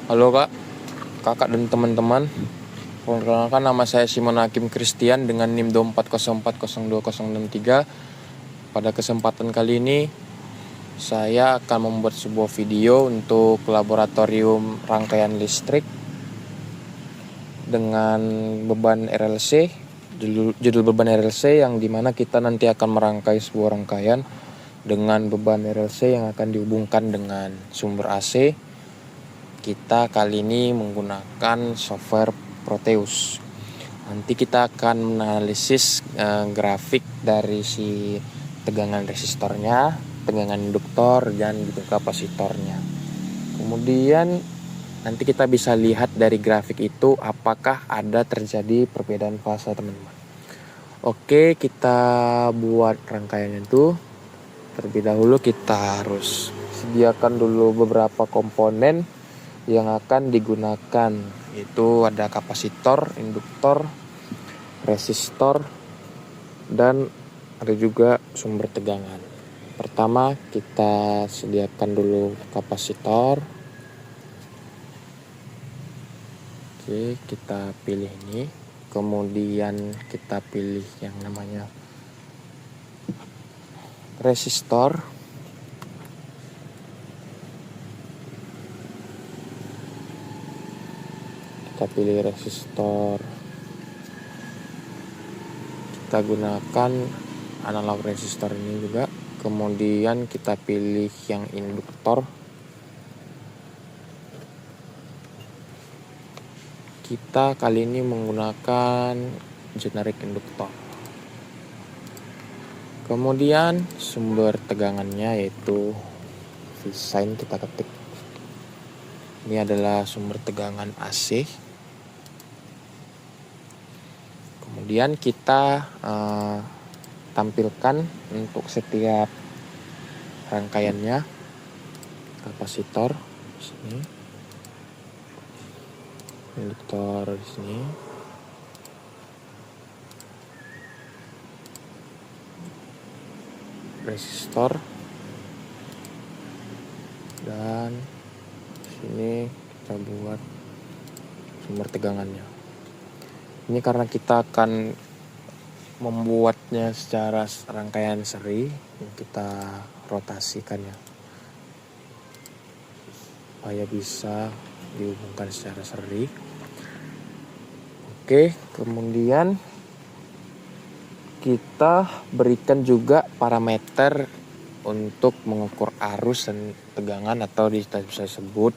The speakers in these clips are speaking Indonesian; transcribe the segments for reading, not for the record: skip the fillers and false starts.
Halo Kak, kakak dan teman-teman. Perkenalkan, nama saya Simon Hakim Christian dengan NIM 24040263. Pada kesempatan kali ini saya akan membuat sebuah video untuk laboratorium rangkaian listrik dengan beban RLC. Judul beban RLC yang dimana kita nanti akan merangkai sebuah rangkaian dengan beban RLC yang akan dihubungkan dengan sumber AC. Kita kali ini menggunakan software Proteus. Nanti kita akan menganalisis grafik dari si tegangan resistornya, tegangan induktor, dan juga kapasitornya. Kemudian nanti kita bisa lihat dari grafik itu apakah ada terjadi perbedaan fase, teman-teman. Oke, kita buat rangkaian itu. Terlebih dahulu kita harus sediakan dulu beberapa komponen yang akan digunakan, itu ada kapasitor, induktor, resistor, dan ada juga sumber tegangan. Pertama kita sediakan dulu kapasitor. Oke, kita pilih ini. Kemudian kita pilih yang namanya resistor. Kita pilih resistor. Kita gunakan analog resistor ini juga. Kemudian kita pilih yang induktor. Kita kali ini menggunakan generic induktor. Kemudian sumber tegangannya yaitu V-sign kita ketik. Ini adalah sumber tegangan AC. Kemudian kita tampilkan untuk setiap rangkaiannya kapasitor di sini, induktor di sini, resistor, dan sini kita buat sumber tegangannya. Ini karena kita akan membuatnya secara rangkaian seri, kita rotasikan ya, supaya bisa dihubungkan secara seri. Oke, kemudian kita berikan juga parameter untuk mengukur arus dan tegangan, atau kita bisa sebut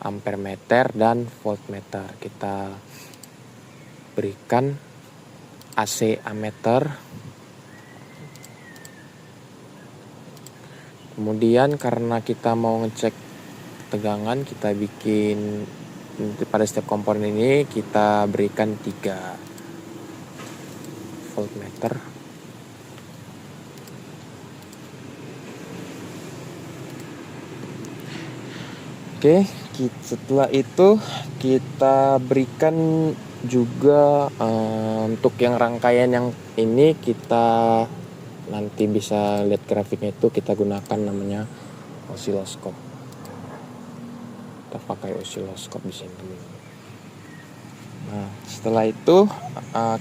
ampere meter dan voltmeter. Kita berikan AC ammeter. Kemudian karena kita mau ngecek tegangan, kita bikin pada setiap komponen ini kita berikan 3 voltmeter. Oke, setelah itu kita berikan juga untuk yang rangkaian yang ini, kita nanti bisa lihat grafiknya, itu kita gunakan namanya osiloskop. Kita pakai osiloskop di sini. Nah, setelah itu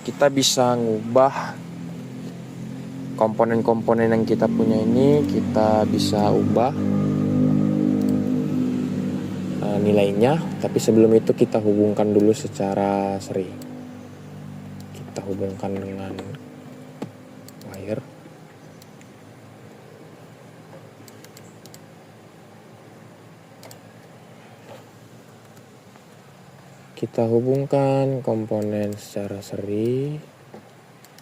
kita bisa ngubah komponen-komponen yang kita punya ini, kita bisa ubah nilainya, tapi sebelum itu kita hubungkan dulu secara seri. Kita hubungkan dengan wire. Kita hubungkan komponen secara seri,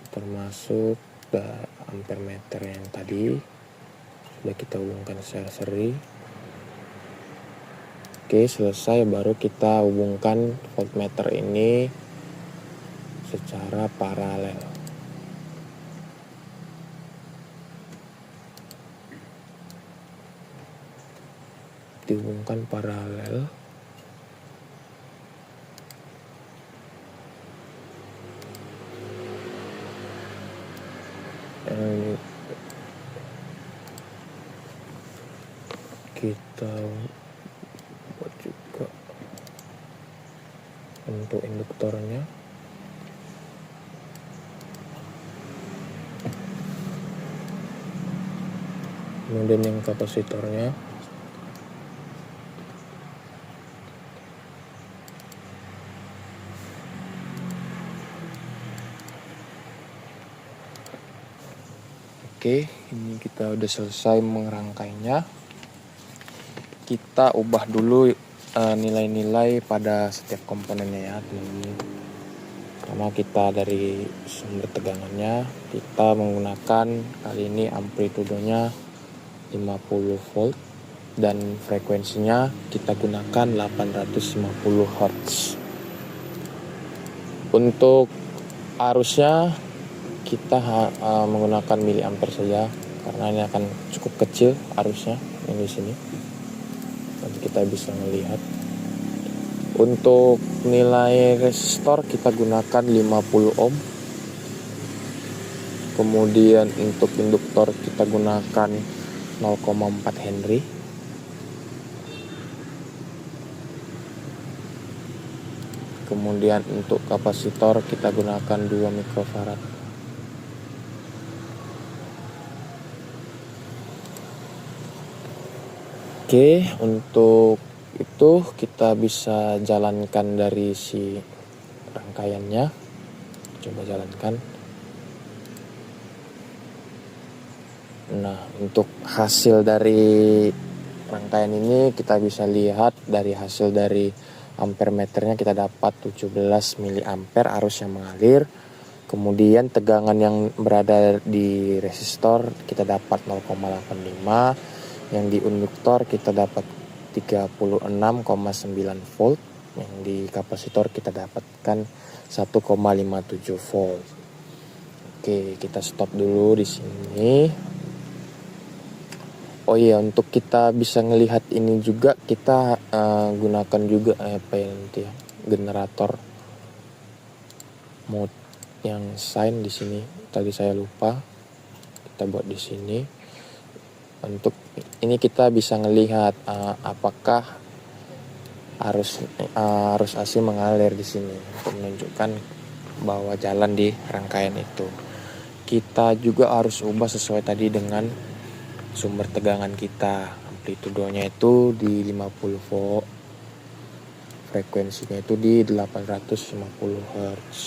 termasuk ampere meter yang tadi sudah kita hubungkan secara seri. Oke, selesai, baru kita hubungkan voltmeter ini secara paralel. Dihubungkan paralel. Kita buat juga untuk induktornya. Kemudian yang kapasitornya. Oke, ini kita udah selesai merangkainya. Kita ubah dulu nilai-nilai pada setiap komponennya ya teman-teman. Karena kita dari sumber tegangannya kita menggunakan kali ini amplitudenya 50 volt dan frekuensinya kita gunakan 850 Hz. Untuk arusnya kita menggunakan miliampere saja karena ini akan cukup kecil arusnya yang di sini. Nanti kita bisa melihat. Untuk nilai resistor kita gunakan 50 ohm. Kemudian untuk induktor kita gunakan 0,4 Henry. Kemudian untuk kapasitor kita gunakan 2 mikrofarad. Oke, untuk itu kita bisa jalankan dari si rangkaiannya. Coba jalankan. Nah, untuk hasil dari rangkaian ini kita bisa lihat dari hasil dari ampere meternya kita dapat 17 miliampere arus yang mengalir. Kemudian tegangan yang berada di resistor kita dapat 0,85. Yang di induktor kita dapat 36,9 volt. Yang di kapasitor kita dapatkan 1,57 volt. Oke, kita stop dulu di sini. Oh iya, untuk kita bisa ngelihat ini juga kita gunakan juga nanti ya, generator mode yang sign di sini. Tadi saya lupa. Kita buat di sini. Untuk ini kita bisa ngelihat apakah arus AC mengalir di sini untuk menunjukkan bahwa jalan di rangkaian itu. Kita juga harus ubah sesuai tadi dengan sumber tegangan kita. Amplitudenya itu di 50 volt. Frekuensinya itu di 850 Hz.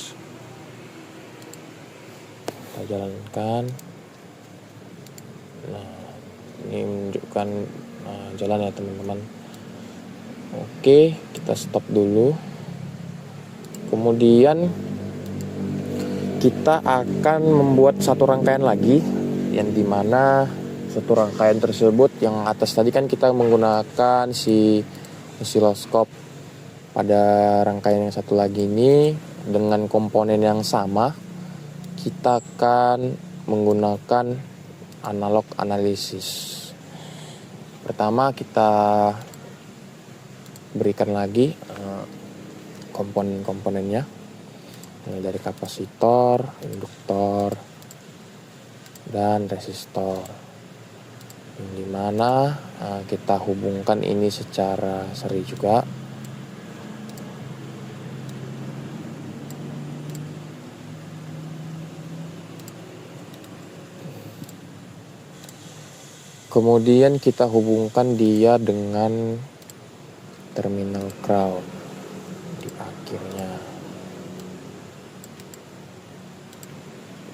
Kita jalankan. Nah, ini menunjukkan jalan ya teman-teman. Oke, kita stop dulu. Kemudian kita akan membuat satu rangkaian lagi, yang dimana satu rangkaian tersebut yang atas tadi kan kita menggunakan si osiloskop. Pada rangkaian yang satu lagi ini dengan komponen yang sama kita akan menggunakan analog analisis. Pertama kita berikan lagi komponen-komponennya dari kapasitor, induktor, dan resistor. Yang dimana kita hubungkan ini secara seri juga. Kemudian kita hubungkan dia dengan terminal ground di akhirnya.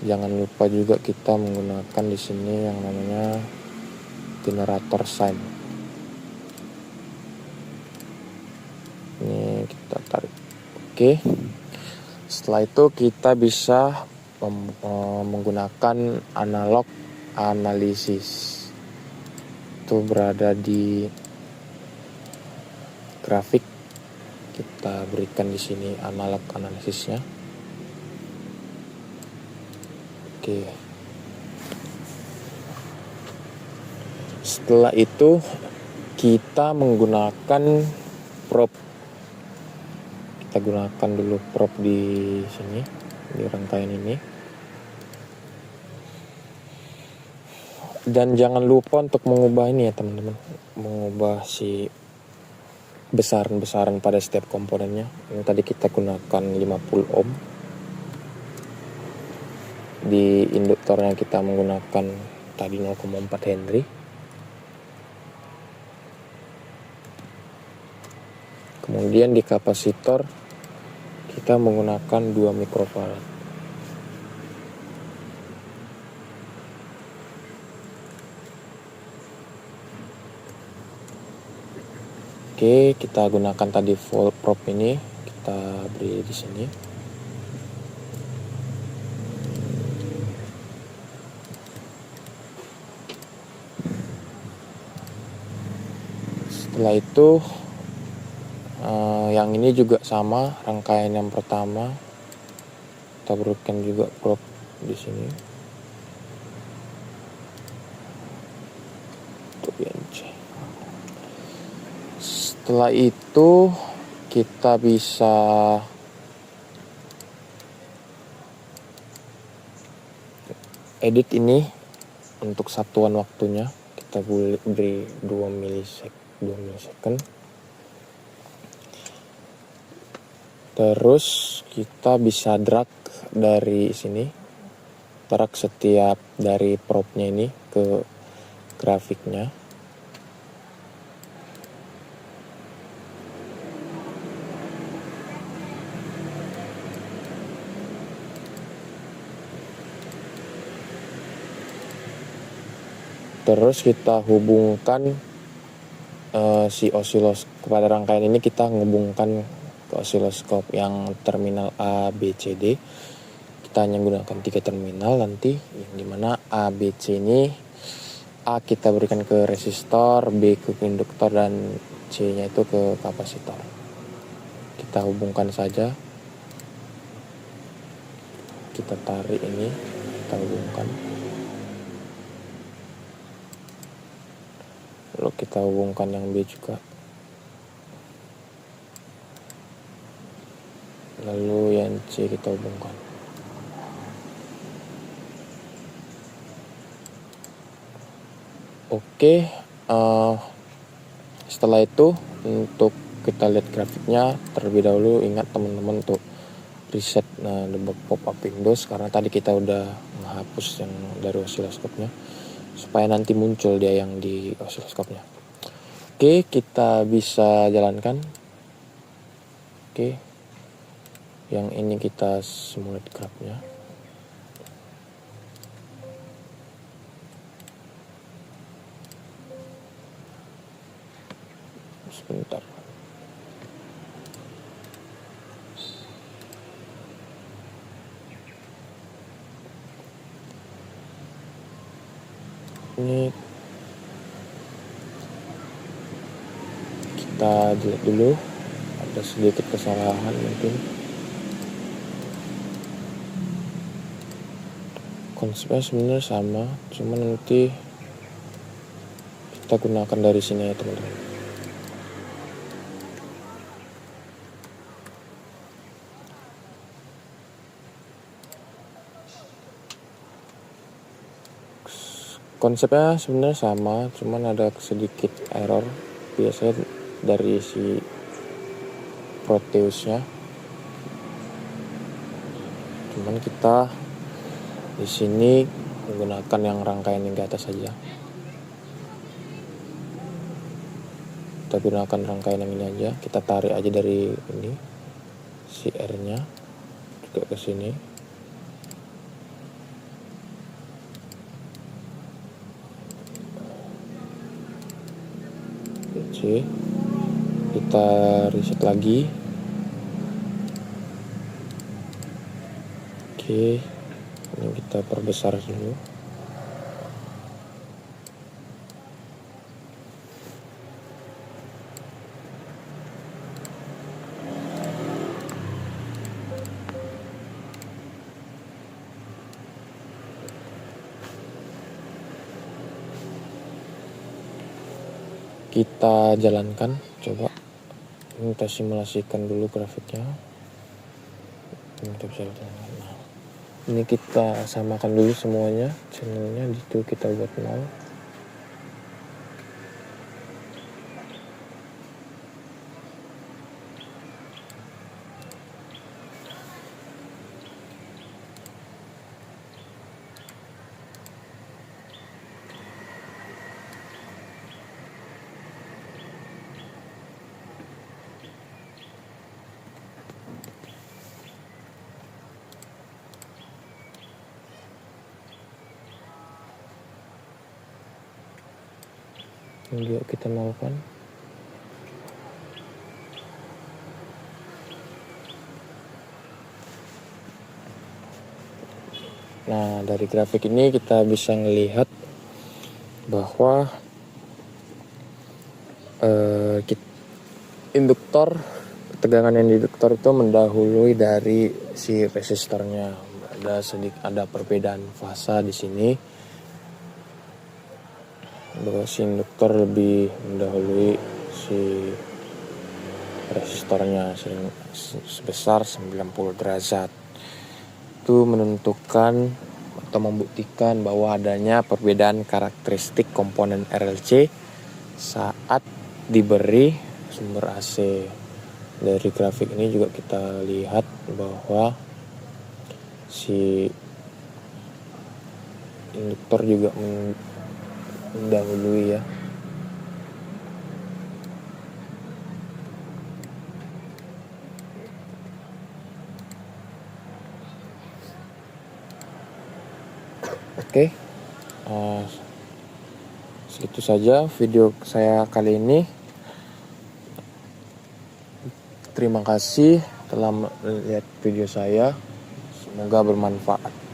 Jangan lupa juga kita menggunakan di sini yang namanya generator sign. Ini kita tarik. Oke. Setelah itu kita bisa menggunakan analog analisis. Itu berada di grafik. Kita berikan di sini analog analisisnya. Oke. Setelah itu kita menggunakan probe. Kita gunakan dulu probe di sini, di rangkaian ini. Dan jangan lupa untuk mengubah ini ya teman-teman, mengubah si besaran-besaran pada setiap komponennya. Ini tadi kita gunakan 50 ohm. Di induktornya kita menggunakan tadi 0,4 Henry. Kemudian di kapasitor kita menggunakan 2 mikrofarad. Oke, kita gunakan tadi volt probe ini, kita beri di sini. Setelah itu yang ini juga sama, rangkaian yang pertama kita berikan juga probe di sini. Setelah itu kita bisa edit ini untuk satuan waktunya, kita beri 2 milisecond. Terus kita bisa drag dari sini, drag setiap dari probe-nya ini ke grafiknya. Terus kita hubungkan si osiloskop pada rangkaian ini, kita menghubungkan ke osiloskop yang terminal A, B, C, D. Kita hanya gunakan 3 terminal nanti, yang dimana A, B, C ini A kita berikan ke resistor, B ke induktor, dan C nya itu ke kapasitor. Kita hubungkan saja, kita tarik ini, kita hubungkan, lalu kita hubungkan yang B juga, lalu yang C kita hubungkan. Oke, setelah itu untuk kita lihat grafiknya, terlebih dahulu ingat teman-teman untuk reset debug pop-up Windows, karena tadi kita udah menghapus yang dari osiloskopnya supaya nanti muncul dia yang di osiloskopnya. Oke, kita bisa jalankan. Oke, yang ini kita simulate grafnya. Sebentar. Ini kita delete dulu, ada sedikit kesalahan mungkin. Konsepnya sebenarnya sama, cuma nanti kita gunakan dari sini ya teman-teman. Konsepnya sebenarnya sama, cuman ada sedikit error biasanya dari si Proteusnya. Cuman kita di sini menggunakan yang rangkaian yang di atas saja. Kita gunakan rangkaian yang ini aja, kita tarik aja dari ini si R-nya juga ke sini. C, kita reset lagi. Oke, ini kita perbesar dulu. Kita jalankan, coba kita simulasikan dulu grafiknya. Nah, ini kita samakan dulu semuanya, channelnya itu kita buat 0. Yang juga kita maukan. Nah, dari grafik ini kita bisa melihat bahwa induktor, tegangan yang di induktor itu mendahului dari si resistornya. Ada perbedaan fasa di sini, bahwa si induktor lebih mendahului si resistornya sebesar 90 derajat. Itu menentukan atau membuktikan bahwa adanya perbedaan karakteristik komponen RLC saat diberi sumber AC. Dari grafik ini juga kita lihat bahwa si induktor juga mendahului ya. Oke, segitu saja video saya kali ini. Terima kasih telah melihat video saya. Semoga bermanfaat.